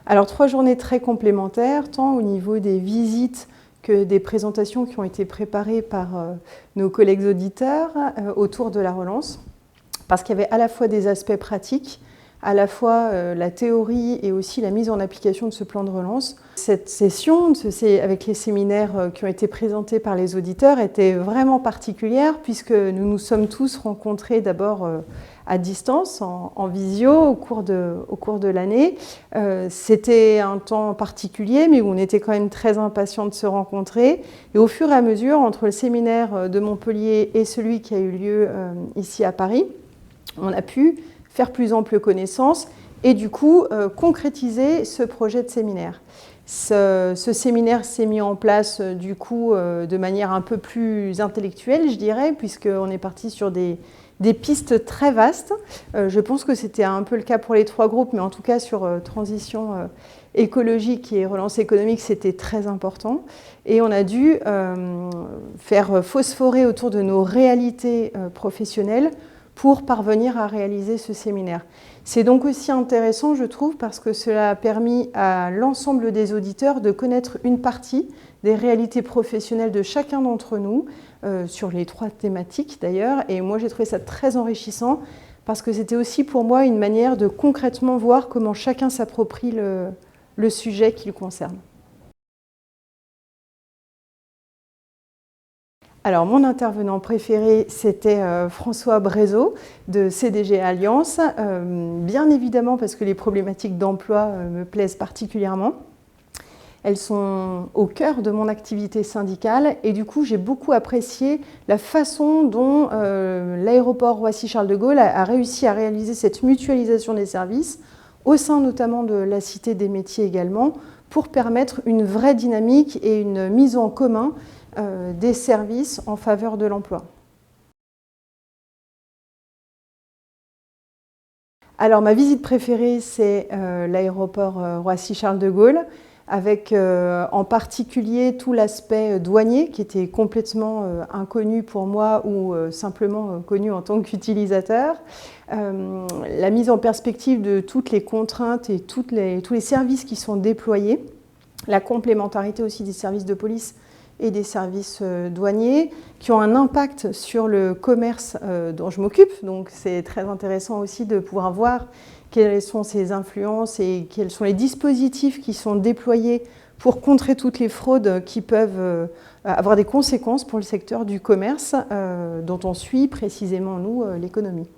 Alors 3 journées très complémentaires, tant au niveau des visites que des présentations qui ont été préparées par nos collègues auditeurs autour de la relance, parce qu'il y avait à la fois des aspects pratiques, à la fois la théorie et aussi la mise en application de ce plan de relance. Cette session, avec les séminaires qui ont été présentés par les auditeurs, était vraiment particulière puisque nous nous sommes tous rencontrés d'abord à distance, en visio, au cours de l'année. C'était un temps particulier, mais où on était quand même très impatients de se rencontrer. Et au fur et à mesure, entre le séminaire de Montpellier et celui qui a eu lieu ici à Paris, on a pu faire plus ample connaissance et du coup concrétiser ce projet de séminaire. Ce séminaire s'est mis en place du coup de manière un peu plus intellectuelle, je dirais, puisqu'on est parti sur des pistes très vastes. Je pense que c'était un peu le cas pour les 3 groupes, mais en tout cas sur transition écologique et relance économique, c'était très important. Et on a dû faire phosphorer autour de nos réalités professionnelles pour parvenir à réaliser ce séminaire. C'est donc aussi intéressant, je trouve, parce que cela a permis à l'ensemble des auditeurs de connaître une partie des réalités professionnelles de chacun d'entre nous, sur les 3 thématiques d'ailleurs. Et moi, j'ai trouvé ça très enrichissant, parce que c'était aussi pour moi une manière de concrètement voir comment chacun s'approprie le sujet qui le concerne. Alors, mon intervenant préféré, c'était François Brézot de CDG Alliance, bien évidemment parce que les problématiques d'emploi me plaisent particulièrement. Elles sont au cœur de mon activité syndicale et du coup, j'ai beaucoup apprécié la façon dont l'aéroport Roissy-Charles de Gaulle a réussi à réaliser cette mutualisation des services, au sein notamment de la Cité des métiers également, pour permettre une vraie dynamique et une mise en commun des services en faveur de l'emploi. Alors ma visite préférée, c'est l'aéroport Roissy-Charles de Gaulle, avec en particulier tout l'aspect douanier qui était complètement inconnu pour moi ou simplement connu en tant qu'utilisateur. La mise en perspective de toutes les contraintes et tous les services qui sont déployés, la complémentarité aussi des services de police et des services douaniers qui ont un impact sur le commerce dont je m'occupe. Donc c'est très intéressant aussi de pouvoir voir quelles sont ces influences et quels sont les dispositifs qui sont déployés pour contrer toutes les fraudes qui peuvent avoir des conséquences pour le secteur du commerce dont on suit précisément, nous, l'économie.